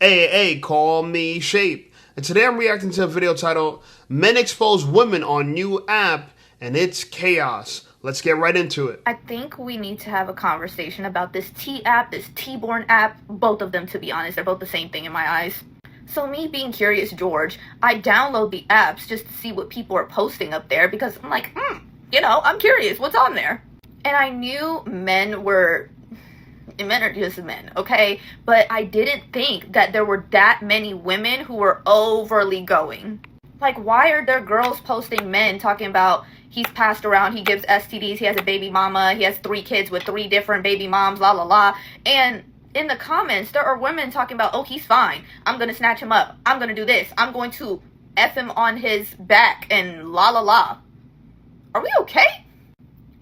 Call me Shape. And today I'm reacting to a video titled Men Expose Women on New App and It's Chaos. Let's get right into it. I think we need to have a conversation about this T app, this T-born app. Both of them, to be honest, they're both the same thing in my eyes. So me being Curious George, I download the apps just to see what people are posting up there because I'm like, I'm curious what's on there. And I knew men are just men, okay? But I didn't think that there were that many women who were overly going. Like, why are there girls posting men talking about he's passed around, he gives STDs, he has a baby mama, he has 3 kids with 3 different baby moms, la la la. And in the comments, there are women talking about, oh, he's fine. I'm going to snatch him up. I'm going to do this. I'm going to F him on his back and la la la. Are we okay?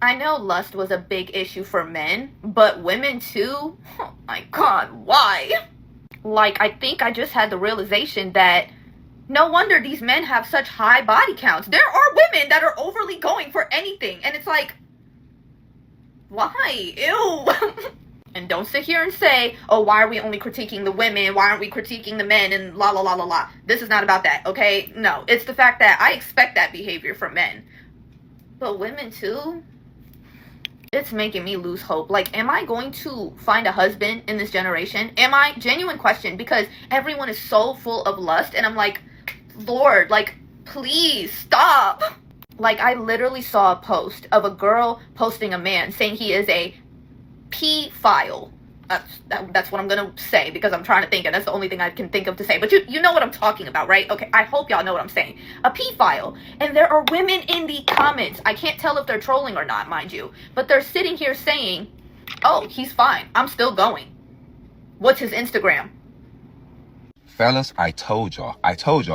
I know lust was a big issue for men, but women too? Oh my God, why? Like, I think I just had the realization that no wonder these men have such high body counts. There are women that are overly going for anything, and it's like, why? Ew. And don't sit here and say, oh, why are we only critiquing the women? Why aren't we critiquing the men? And la la la la la. This is not about that, okay? No, it's the fact that I expect that behavior from men. But women too? It's making me lose hope. Like, am I going to find a husband in this generation? Am I? Genuine question, because everyone is so full of lust, and I'm like, Lord, like, please stop. Like, I literally saw a post of a girl posting a man saying he is a P-file. That's what I'm gonna say because I'm trying to think, and that's the only thing I can think of to say. But you know what I'm talking about, right? Okay, I hope y'all know what I'm saying. A P-file. And there are women in the comments. I can't tell if they're trolling or not, mind you. But they're sitting here saying, oh, he's fine. I'm still going. What's his Instagram? Fellas, I told y'all.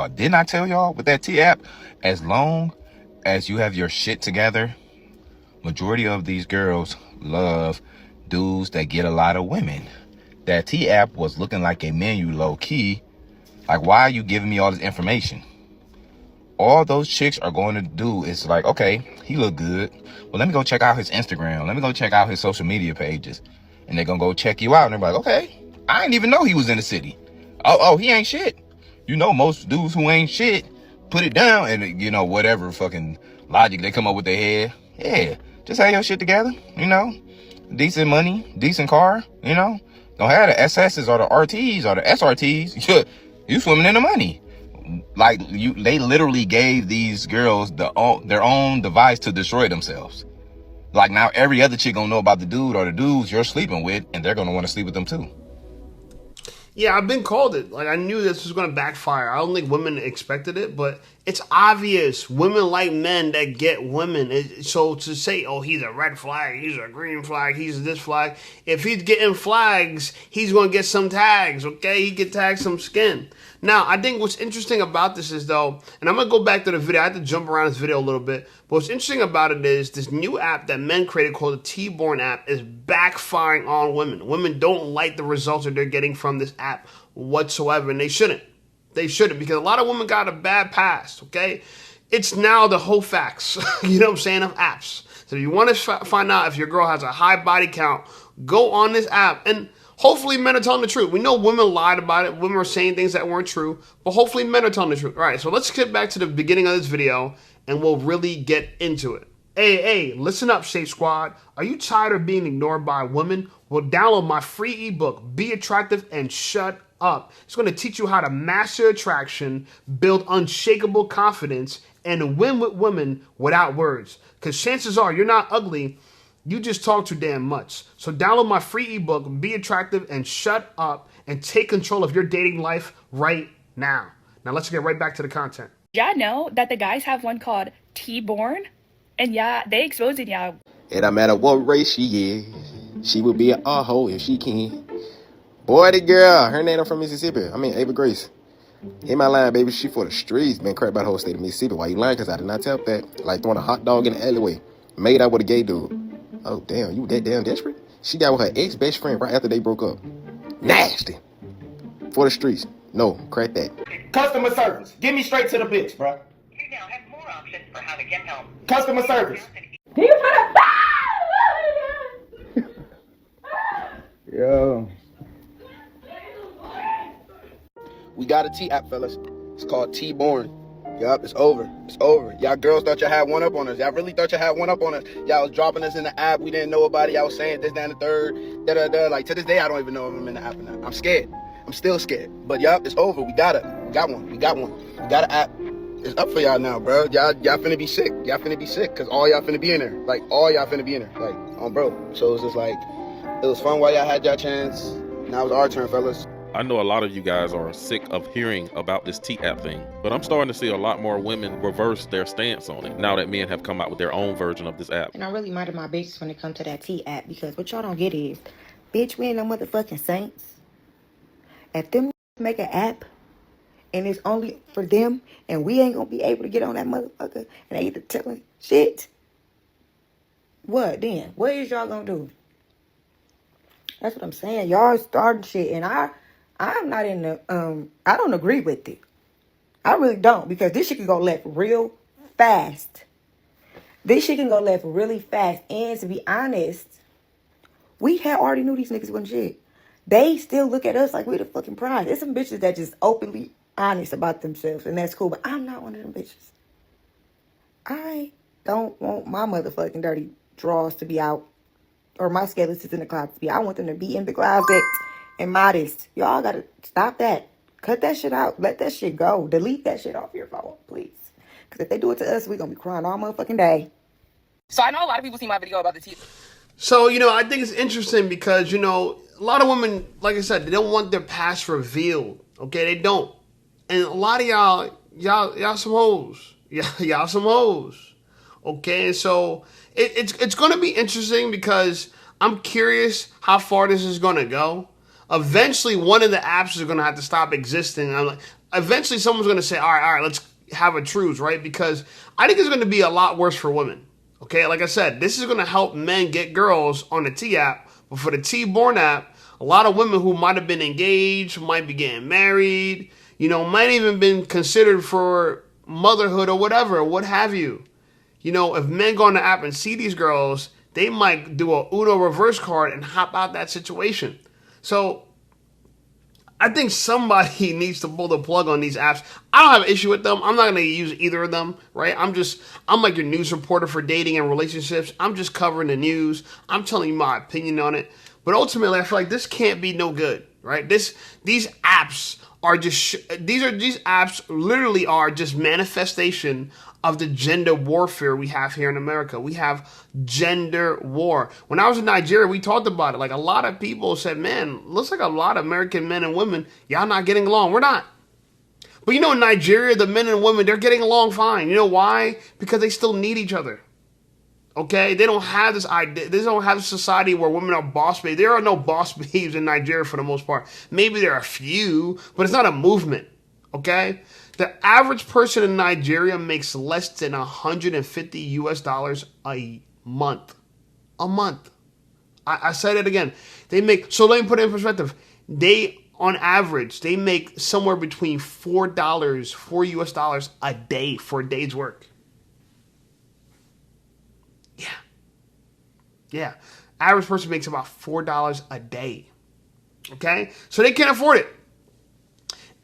Didn't I tell y'all with that T app? As long as you have your shit together, majority of these girls love dudes that get a lot of women. That T app was looking like a menu low key. Like, why are you giving me all this information? All those chicks are going to do is like, okay, he look good. Well, let me go check out his Instagram. Let me go check out his social media pages. And they're going to go check you out. And they're like, okay, I didn't even know he was in the city. Oh, he ain't shit. You know, most dudes who ain't shit put it down and, whatever fucking logic they come up with their head. Yeah, just have your shit together, decent money, decent car, don't have the SSs or the RTs or the SRTs. You swimming in the money. Like, they literally gave these girls their own device to destroy themselves. Like, now every other chick gonna know about the dude or the dudes you're sleeping with, and they're gonna want to sleep with them too. Yeah, I've been called it. Like, I knew this was going to backfire. I don't think women expected it, but it's obvious. Women like men that get women. So to say, oh, he's a red flag, he's a green flag, he's this flag. If he's getting flags, he's going to get some tags, okay? He can tag some skin. Now, I think what's interesting about this is, though, and I'm going to go back to the video. I had to jump around this video a little bit. But what's interesting about it is this new app that men created called the T-born app is backfiring on women. Women don't like the results that they're getting from this app whatsoever, and they shouldn't. They shouldn't, because a lot of women got a bad past, okay? It's now the whole facts, you know what I'm saying, of apps. So if you want to find out if your girl has a high body count, go on this app, and hopefully men are telling the truth. We know women lied about it. Women are saying things that weren't true, but hopefully men are telling the truth. All right, so let's get back to the beginning of this video, and we'll really get into it. Hey, listen up, Shape Squad. Are you tired of being ignored by women? Well, download my free ebook, Be Attractive and Shut Up. It's going to teach you how to master attraction, build unshakable confidence, and win with women without words. Because chances are you're not ugly, you just talk too damn much. So download my free ebook, Be Attractive and Shut Up, and take control of your dating life right now. Now let's get right back to the content. Y'all know that the guys have one called T-born? And yeah, they exposing y'all. It don't matter what race she is, she would be an a-hole if she can. Boy, the girl, her name from Mississippi. Ava Grace. In my line, baby, she for the streets. Been crap about the whole state of Mississippi. Why you lying? Because I did not tell that. Like throwing a hot dog in the alleyway. Made out with a gay dude. Oh, damn, you that damn desperate? She got with her ex-best friend right after they broke up. Nasty. For the streets. No, crack that. Customer service. Get me straight to the bitch, bro. You now have more options for how to get help. Customer service. Yo. We got a T app, fellas. It's called T-Born. Yup, it's over. It's over. Y'all girls thought y'all had one up on us. Y'all really thought y'all had one up on us. Y'all was dropping us in the app. We didn't know about it. Y'all was saying this, that, and the third. Da-da-da. Like, to this day, I don't even know if I'm in the app or not. I'm scared. I'm still scared. But yup, it's over. We got it. We got one. We got an app. It's up for y'all now, bro. Y'all finna be sick. Y'all finna be sick. Because all y'all finna be in there. Like, all y'all finna be in there. Like, bro. So it's just like, it was fun while y'all had y'all chance. Now it's our turn, fellas. I know a lot of you guys are sick of hearing about this T-app thing, but I'm starting to see a lot more women reverse their stance on it now that men have come out with their own version of this app. And I really minded my business when it comes to that T-app, because what y'all don't get is, bitch, we ain't no motherfucking saints. If them make an app and it's only for them and we ain't gonna be able to get on that motherfucker and they either telling shit, what then? What is y'all gonna do? That's what I'm saying. Y'all starting shit, and I'm not in the I don't agree with it. I really don't, because this shit can go left real fast. This shit can go left really fast. And to be honest, we had already knew these niggas wasn't shit. They still look at us like we the fucking prize. There's some bitches that just openly honest about themselves, and that's cool. But I'm not one of them bitches. I don't want my motherfucking dirty drawers to be out, or my skeletons in the closet to be. I want them to be in the closet and modest. Y'all gotta stop that. Cut that shit out. Let that shit go. Delete that shit off your phone, please. Because if they do it to us, we gonna be crying all motherfucking day. So I know a lot of people see my video about the T. So, I think it's interesting because, a lot of women, like I said, they don't want their past revealed. Okay, they don't. And a lot of y'all some hoes. Y'all some hoes. Okay, and so it's going to be interesting because I'm curious how far this is going to go. Eventually, one of the apps is going to have to stop existing. Eventually, someone's going to say, all right, let's have a truce, right? Because I think it's going to be a lot worse for women. Okay, like I said, this is going to help men get girls on the T app. But for the T-Born app, a lot of women who might have been engaged, might be getting married, might even been considered for motherhood or whatever, what have you. If men go on the app and see these girls, they might do a Uno reverse card and hop out that situation. So I think somebody needs to pull the plug on these apps. I don't have an issue with them. I'm not going to use either of them, right? I'm like your news reporter for dating and relationships. I'm just covering the news. I'm telling you my opinion on it. But ultimately, I feel like this can't be no good, right? These apps are these apps literally are just manifestation of the gender warfare we have here in America. We have gender war. When I was in Nigeria, we talked about it. Like, a lot of people said, man, looks like a lot of American men and women, y'all not getting along. We're not. But in Nigeria, the men and women, they're getting along fine. You know why? Because they still need each other. Okay? They don't have this idea. They don't have a society where women are boss babes. There are no boss babes in Nigeria for the most part. Maybe there are a few, but it's not a movement. Okay? The average person in Nigeria makes less than $150 a month. A month. I said it again. So let me put it in perspective. On average, they make somewhere between $4 a day for a day's work. Yeah. Average person makes about $4 a day. Okay? So they can't afford it.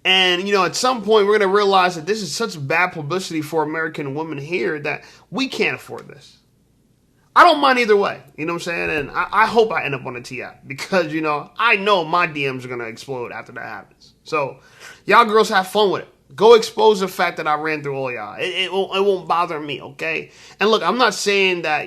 And, at some point, we're going to realize that this is such bad publicity for American women here that we can't afford this. I don't mind either way. You know what I'm saying? And I hope I end up on a T app because, I know my DMs are going to explode after that happens. So, y'all girls have fun with it. Go expose the fact that I ran through all y'all. It won't bother me, okay? And look, I'm not saying that,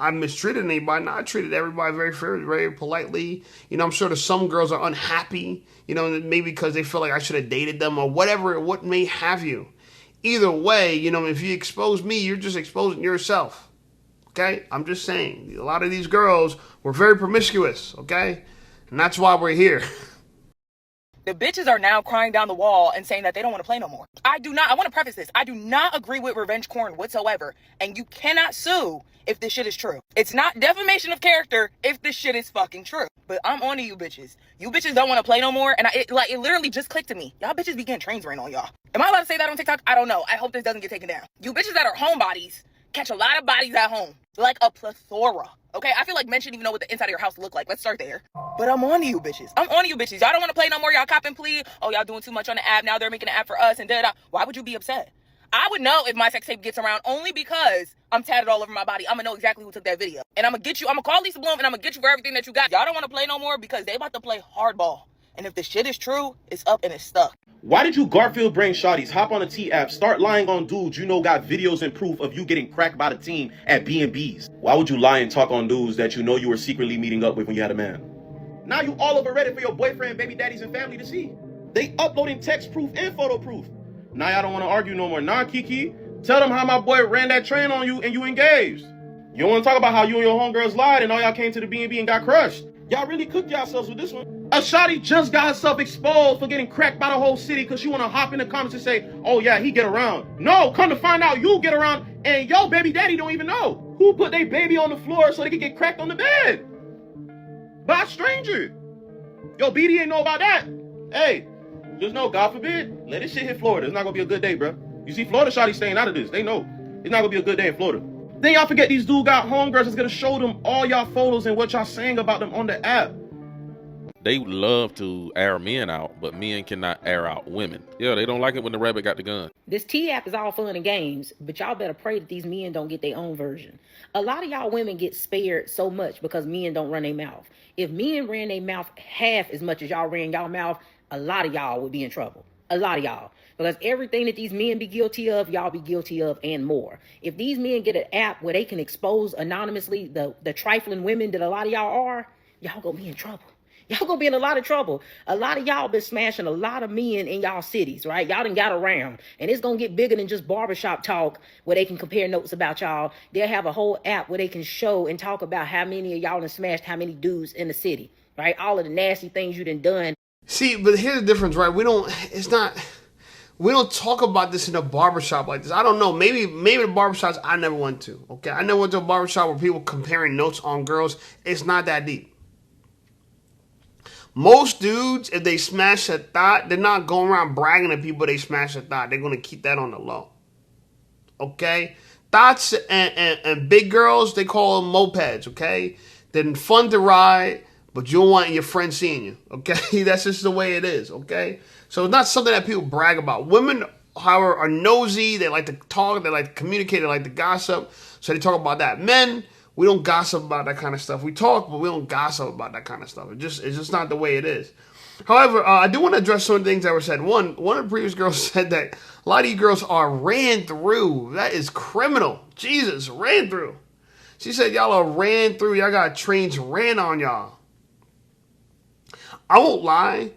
I mistreated anybody. No, I treated everybody very fairly, very politely. I'm sure that some girls are unhappy, maybe because they feel like I should have dated them or whatever, what may have you. Either way, if you expose me, you're just exposing yourself. Okay? I'm just saying. A lot of these girls were very promiscuous, okay? And that's why we're here. The bitches are now crying down the wall and saying that they don't want to play no more. I want to preface this. I do not agree with revenge porn whatsoever. And you cannot sue if this shit is true. It's not defamation of character if this shit is fucking true. But I'm on to you bitches. You bitches don't want to play no more. And it literally just clicked to me. Y'all bitches be getting trains ran on y'all. Am I allowed to say that on TikTok? I don't know. I hope this doesn't get taken down. You bitches that are homebodies catch a lot of bodies at home, like a plethora. Okay, I feel like men shouldn't even know what the inside of your house look like. Let's start there. But I'm on to you bitches. I'm on to you bitches. Y'all don't want to play no more. Y'all cop and plea. Oh, y'all doing too much on the app. Now they're making an app for us and da-da. Why would you be upset? I would know if my sex tape gets around only because I'm tatted all over my body. I'm gonna know exactly who took that video. And I'm gonna get you, I'm gonna call Lisa Bloom and I'm gonna get you for everything that you got. Y'all don't want to play no more because they about to play hardball. And if the shit is true, it's up and it's stuck. Why did you Garfield brain shotties hop on a T app, start lying on dudes you know got videos and proof of you getting cracked by the team at B&B's? Why would you lie and talk on dudes that you know you were secretly meeting up with when you had a man? Now you all over Reddit for your boyfriend, baby daddies, and family to see. They uploading text proof and photo proof. Now y'all don't want to argue no more. Nah, Kiki, tell them how my boy ran that train on you and you engaged. You don't want to talk about how you and your homegirls lied and all y'all came to the B&B and got crushed. Y'all really cooked yourselves with this one. A shawty just got herself exposed for getting cracked by the whole city because she want to hop in the comments and say, oh yeah, he get around. No, come to find out you get around and yo baby daddy don't even know. Who put their baby on the floor so they can get cracked on the bed? By a stranger. Yo, BD ain't know about that. Hey, just know, God forbid, let this shit hit Florida. It's not going to be a good day, bro. You see, Florida shawty staying out of this. They know. It's not going to be a good day in Florida. Then y'all forget these dude got homegirls that's going to show them all y'all photos and what y'all saying about them on the app. They love to air men out, but men cannot air out women. Yeah, they don't like it when the rabbit got the gun. This T-app is all fun and games, but y'all better pray that these men don't get their own version. A lot of y'all women get spared so much because men don't run their mouth. If men ran their mouth half as much as y'all ran y'all mouth, a lot of y'all would be in trouble. A lot of y'all. Because everything that these men be guilty of, y'all be guilty of and more. If these men get an app where they can expose anonymously the trifling women that a lot of y'all are, y'all gonna be in trouble. Y'all gonna be in a lot of trouble. A lot of y'all been smashing a lot of men in y'all cities, right? Y'all done got around. And it's gonna get bigger than just barbershop talk where they can compare notes about y'all. They'll have a whole app where they can show and talk about how many of y'all done smashed how many dudes in the city, right? All of the nasty things you done. See, but here's the difference, right? We don't talk about this in a barbershop like this. I don't know. Maybe the barbershops I never went to, okay? I never went to a barbershop where people comparing notes on girls. It's not that deep. Most dudes, if they smash a thought, they're not going around bragging to people they smash a thought. They're going to keep that on the low. Okay? Thoughts and big girls, they call them mopeds, okay? They're fun to ride, but you don't want your friends seeing you, okay? That's just the way it is, okay? So it's not something that people brag about. Women, however, are nosy. They like to talk. They like to communicate. They like to gossip. So they talk about that. Men, we don't gossip about that kind of stuff. We talk, but we don't gossip about that kind of stuff. It's just not the way it is. However, I do want to address some of the things that were said. One of the previous girls said that a lot of you girls are ran through. That is criminal. Jesus, ran through. She said y'all are ran through. Y'all got trains ran on y'all. I won't lie.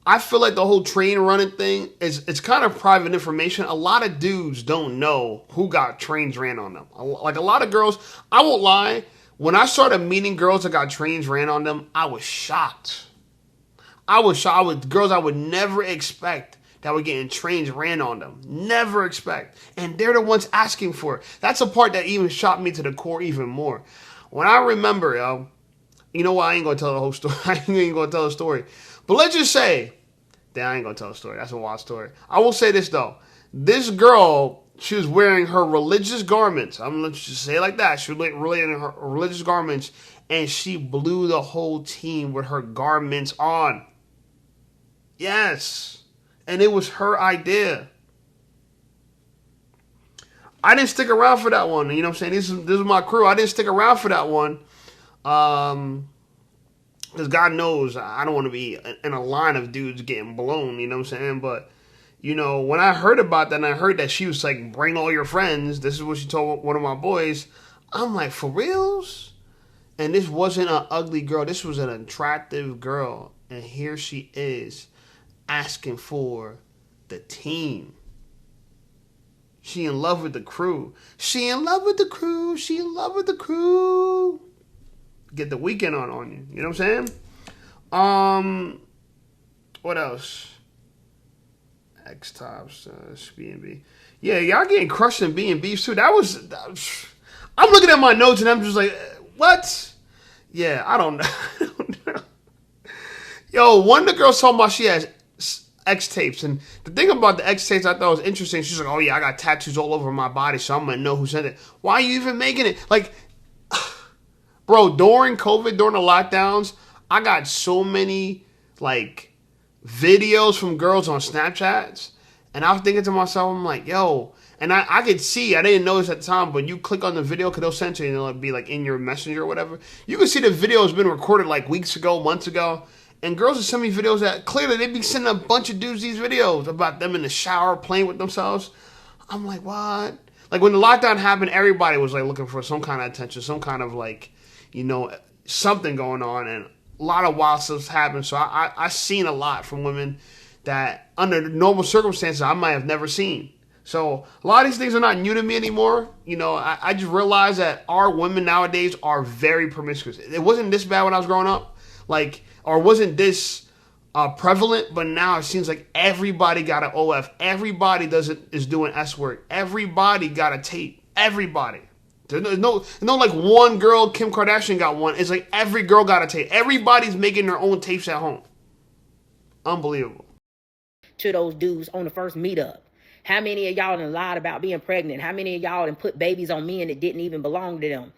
I feel like the whole train running thing it's kind of private information. A lot of dudes don't know who got trains ran on them. Like a lot of girls, I won't lie. When I started meeting girls that got trains ran on them, I was shocked. Girls I would never expect that were getting trains ran on them. Never expect. And they're the ones asking for it. That's a part that even shocked me to the core even more. When I remember, you know what? I ain't going to tell the whole story. I ain't even going to tell the story. But let's just say, I ain't going to tell the story. That's a wild story. I will say this, though. This girl, she was wearing her religious garments. I'm going to just say it like that. She was wearing her religious garments, and she blew the whole team with her garments on. Yes. And it was her idea. I didn't stick around for that one. You know what I'm saying? This is my crew. I didn't stick around for that one. Because God knows I don't want to be in a line of dudes getting blown, you know what I'm saying? But, you know, when I heard about that and I heard that she was like, bring all your friends, this is what she told one of my boys, I'm like, for reals? And this wasn't an ugly girl. This was an attractive girl. And here she is asking for the team. She in love with the crew. She in love with the crew. She in love with the crew. Get the weekend on you. You know what I'm saying? What else? X-Tops, B&B. Yeah, y'all getting crushed in B&B's too. That was I'm looking at my notes and I'm just like, what? Yeah, I don't know. Yo, one of the girls talking about she has X tapes. And the thing about the X tapes I thought was interesting. She's like, oh yeah, I got tattoos all over my body, so I'm gonna know who sent it. Why are you even making it? Like, bro, during COVID, during the lockdowns, I got so many like videos from girls on Snapchats, and I was thinking to myself, I'm like, yo, and I could see, I didn't notice at the time, but you click on the video, because they'll send it, and it'll be like in your messenger or whatever. You can see the video has been recorded like weeks ago, months ago, and girls are sending me videos that clearly they be sending a bunch of dudes these videos about them in the shower playing with themselves. I'm like, what? Like when the lockdown happened, everybody was like looking for some kind of attention, some kind of like, you know, something going on, and a lot of wild stuff happened. So I seen a lot from women that under normal circumstances I might have never seen. So a lot of these things are not new to me anymore. You know, I just realized that our women nowadays are very promiscuous. It wasn't this bad when I was growing up, like, or wasn't this prevalent, but now it seems like everybody got an OF. Everybody is doing S word. Everybody got a tape. Everybody. There's no like one girl, Kim Kardashian got one. It's like every girl got a tape. Everybody's making their own tapes at home. Unbelievable. To those dudes on the first meetup. How many of y'all done lied about being pregnant? How many of y'all done put babies on men that didn't even belong to them?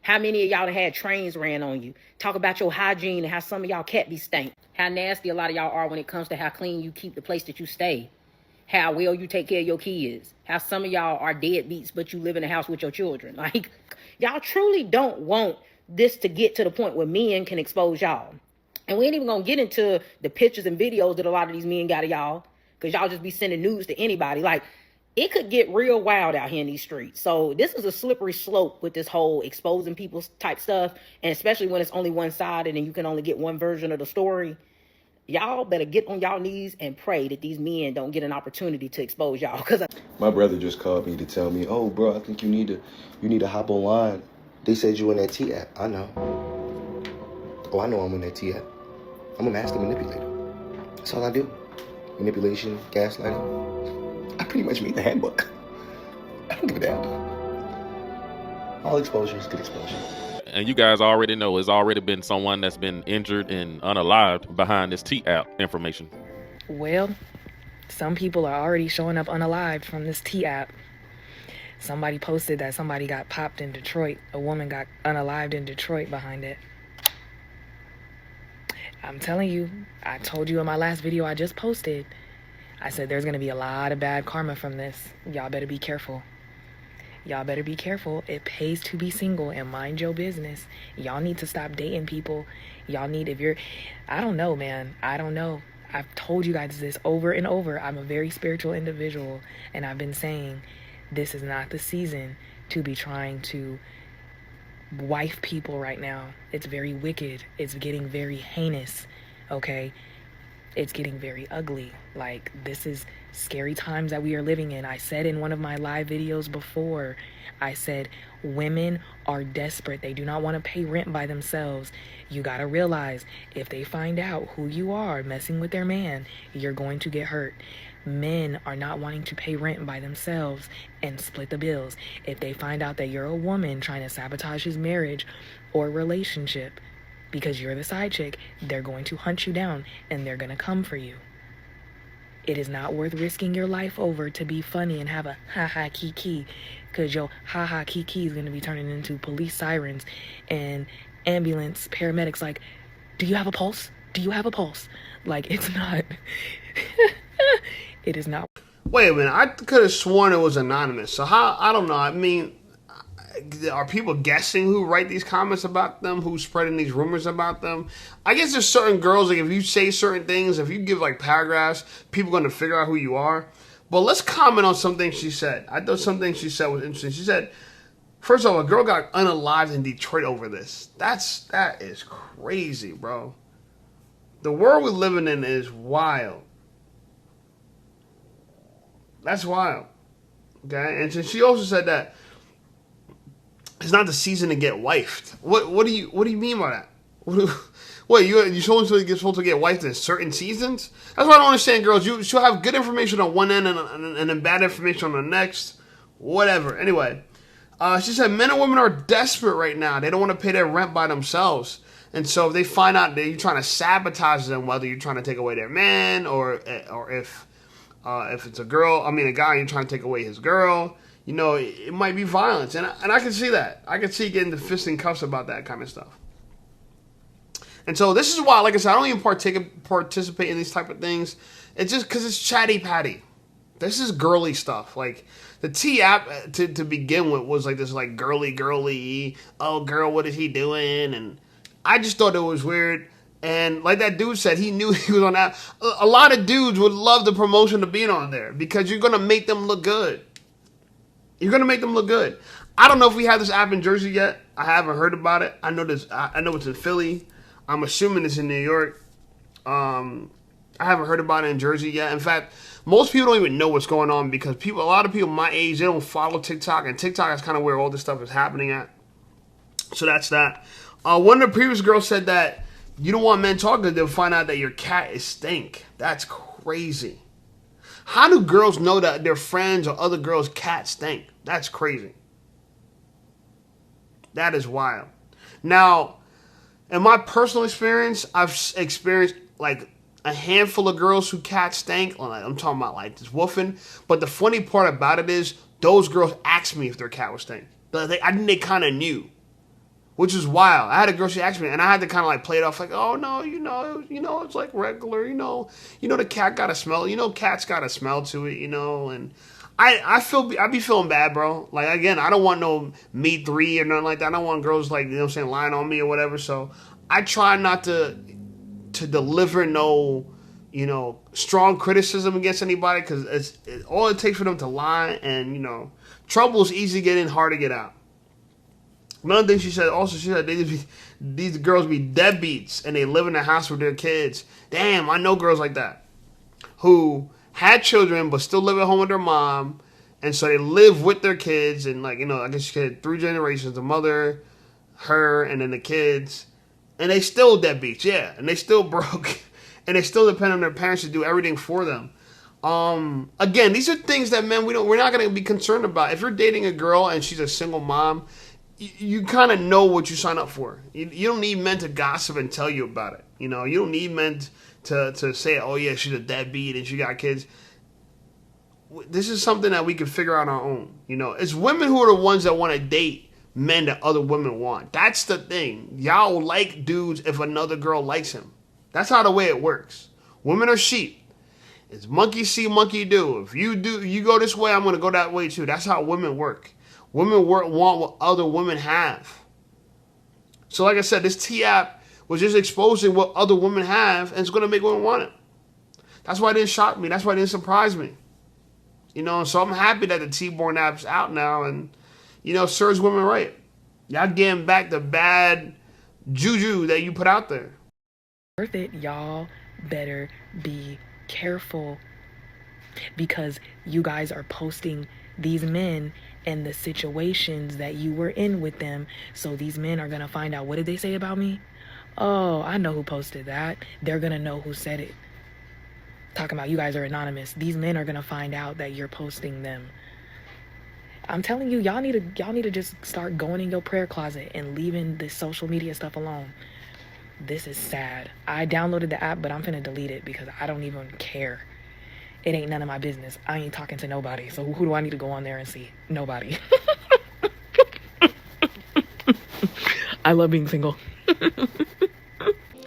How many of y'all done had trains ran on you? Talk about your hygiene and how some of y'all cat be stank. How nasty a lot of y'all are when it comes to how clean you keep the place that you stay. How well you take care of your kids. How some of y'all are deadbeats, but you live in a house with your children. Like, y'all truly don't want this to get to the point where men can expose y'all. And we ain't even gonna get into the pictures and videos that a lot of these men got of y'all, because y'all just be sending nudes to anybody. Like, it could get real wild out here in these streets. So this is a slippery slope with this whole exposing people type stuff. And especially when it's only one-sided and you can only get one version of the story. Y'all better get on y'all knees and pray that these men don't get an opportunity to expose y'all. Because my brother just called me to tell me, oh, bro, I think you need to hop online. They said you in that T app. I know. Oh, I know I'm in that T app. I'm a master manipulator. That's all I do. Manipulation, gaslighting. I pretty much made the handbook. I don't give a damn. All exposure is good exposure. And you guys already know it's already been someone that's been injured and unalived behind this T app information. Well, some people are already showing up unalived from this T app. Somebody posted that somebody got popped in Detroit. A woman got unalived in Detroit behind it. I'm telling you, I told you in my last video I just posted, I said there's going to be a lot of bad karma from this. Y'all better be careful. Y'all better be careful. It pays to be single and mind your business. Y'all need to stop dating people. Y'all need, I don't know, man. I don't know. I've told you guys this over and over. I'm a very spiritual individual, and I've been saying this is not the season to be trying to wife people right now. It's very wicked. It's getting very heinous, okay? It's getting very ugly. Like, this is scary times that we are living in. I said in one of my live videos before, I said women are desperate. They do not want to pay rent by themselves. You got to realize if they find out who you are messing with their man, you're going to get hurt. Men are not wanting to pay rent by themselves and split the bills. If they find out that you're a woman trying to sabotage his marriage or relationship because you're the side chick, they're going to hunt you down and they're going to come for you. It is not worth risking your life over to be funny and have a ha-ha kiki, because your ha-ha kiki is going to be turning into police sirens and ambulance paramedics like, do you have a pulse? Do you have a pulse? Like, it's not. It is not. Wait a minute. I could have sworn it was anonymous. So how? I don't know. I mean, are people guessing who write these comments about them? Who's spreading these rumors about them? I guess there's certain girls, like if you say certain things, if you give like paragraphs, people are going to figure out who you are. But let's comment on something she said. I thought something she said was interesting. She said, first of all, a girl got unalived in Detroit over this. That is crazy, bro. The world we're living in is wild. That's wild. Okay? And she also said that it's not the season to get wifed. What do you mean by that? What, you're supposed to get wifed in certain seasons? That's why I don't understand, girls. She'll have good information on one end and then bad information on the next. Whatever. Anyway, she said men and women are desperate right now. They don't want to pay their rent by themselves. And so if they find out that you're trying to sabotage them, whether you're trying to take away their man or if it's a guy, you're trying to take away his girl, it might be violence. And I can see that. I can see getting the fist and cuffs about that kind of stuff. And so this is why, like I said, I don't even participate in these type of things. It's just because it's chatty patty. This is girly stuff. Like the T app to begin with was like this like girly. Oh, girl, what is he doing? And I just thought it was weird. And like that dude said, he knew he was on that. A lot of dudes would love the promotion of being on there because you're gonna make them look good. You're gonna make them look good. I don't know if we have this app in Jersey yet. I haven't heard about it. I know it's in Philly. I'm assuming it's in New York. I haven't heard about it in Jersey yet. In fact, most people don't even know what's going on because a lot of people my age, they don't follow TikTok, and TikTok is kind of where all this stuff is happening at. So that's that. One of the previous girls said that you don't want men talking because they'll find out that your cat is stink. That's crazy. How do girls know that their friends or other girls' cats stink? That's crazy. That is wild. Now, in my personal experience, I've experienced like a handful of girls who cats stank. I'm talking about like this woofing. But the funny part about it is those girls asked me if their cat was stink. I think they kind of knew, which is wild. I had a girl, she asked me, and I had to kind of like play it off like, oh no, it's like regular, the cat got a smell. Cats got a smell to it, and I be feeling bad, bro. Like, again, I don't want no me 3 or nothing like that. I don't want girls like, lying on me or whatever. So I try not to deliver no, strong criticism against anybody because all it takes for them to lie, and, trouble is easy to get in, hard to get out. Another thing she said these girls be deadbeats and they live in the house with their kids. Damn, I know girls like that who had children but still live at home with their mom, and so they live with their kids, and I guess you had 3 generations: the mother, her, and then the kids, and they still deadbeats, yeah, and they still broke, and they still depend on their parents to do everything for them. Again, these are things that we're not going to be concerned about. If you're dating a girl and she's a single mom, you kind of know what you sign up for. You don't need men to gossip and tell you about it. You don't need men to say, oh yeah, she's a deadbeat and she got kids. This is something that we can figure out on our own. It's women who are the ones that want to date men that other women want. That's the thing. Y'all like dudes if another girl likes him. That's how the way it works. Women are sheep. It's monkey see, monkey do. If you go this way, I'm going to go that way too. That's how women work. Women want what other women have. So like I said, this T-app was just exposing what other women have, and it's going to make women want it. That's why it didn't shock me. That's why it didn't surprise me. So I'm happy that the T-Born app's out now and, serves women right. Y'all getting back the bad juju that you put out there. Worth it, y'all better be careful because you guys are posting these men and the situations that you were in with them. So these men are going to find out, what did they say about me? Oh, I know who posted that. They're going to know who said it. Talking about you guys are anonymous. These men are going to find out that you're posting them. I'm telling you, y'all need to just start going in your prayer closet and leaving this social media stuff alone. This is sad. I downloaded the app, but I'm finna delete it because I don't even care. It ain't none of my business. I ain't talking to nobody. So who do I need to go on there and see? Nobody. I love being single.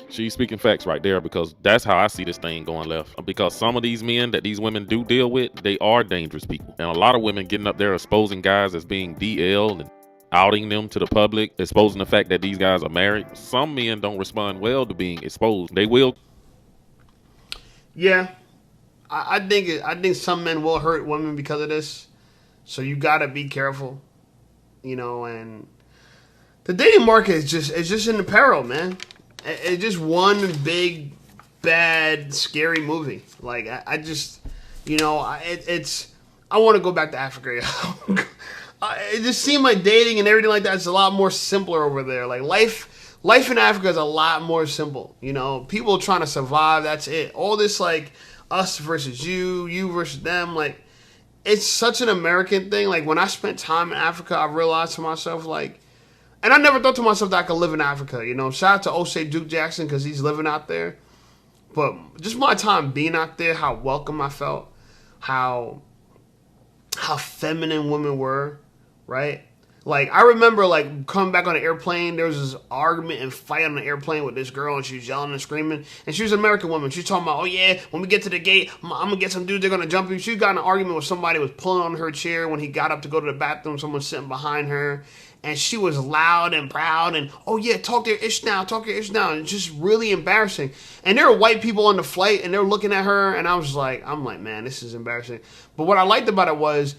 She's speaking facts right there because that's how I see this thing going left. Because some of these men that these women do deal with, they are dangerous people. And a lot of women getting up there exposing guys as being DL and outing them to the public, exposing the fact that these guys are married. Some men don't respond well to being exposed. They will. Yeah. I think some men will hurt women because of this. So you gotta be careful. And the dating market is just in peril, man. It's just one big, bad, scary movie. Like, I just, I want to go back to Africa. It just seemed like dating and everything like that is a lot more simpler over there. Like, life in Africa is a lot more simple. People trying to survive, that's it. All this, like, us versus you versus them, like, it's such an American thing. Like, when I spent time in Africa, I realized to myself, like, And I never thought to myself that I could live in Africa. You know, shout out to Osei Duke Jackson because he's living out there. But just my time being out there, how welcome I felt, how feminine women were, right? Like, I remember, like, coming back on the airplane, there was this argument and fight on the airplane with this girl, and she was yelling and screaming. And she was an American woman. She was talking about, oh, yeah, when we get to the gate, I'm going to get some dudes, they're going to jump you. She got in an argument with somebody who was pulling on her chair when he got up to go to the bathroom. Someone sitting behind her. And she was loud and proud and, oh, yeah, talk your ish now, talk your ish now. And it's just really embarrassing. And there were white people on the flight, and they're looking at her, and I'm like, man, this is embarrassing. But what I liked about it was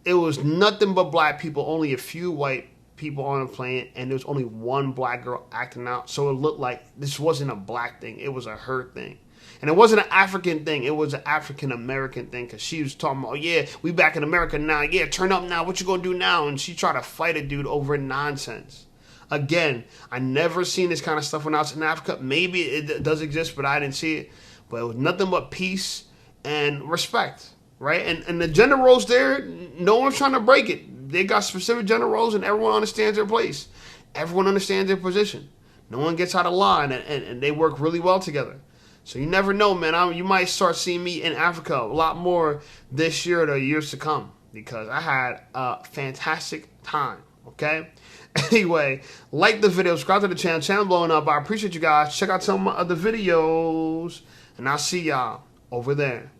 nothing but black people, only a few white people on the plane, and there was only one black girl acting out. So it looked like this wasn't a black thing. It was a her thing. And it wasn't an African thing. It was an African-American thing because she was talking about, oh, yeah, we back in America now. Yeah, turn up now. What you going to do now? And she tried to fight a dude over nonsense. Again, I never seen this kind of stuff when I was in Africa. Maybe it does exist, but I didn't see it. But it was nothing but peace and respect. Right? And the gender roles there, no one's trying to break it. They got specific gender roles and everyone understands their place. Everyone understands their position. No one gets out of line and they work really well together. So you never know, man. You might start seeing me in Africa a lot more this year or the years to come because I had a fantastic time, okay? Anyway, like the video, subscribe to the channel. Channel blowing up. I appreciate you guys. Check out some of my other videos, and I'll see y'all over there.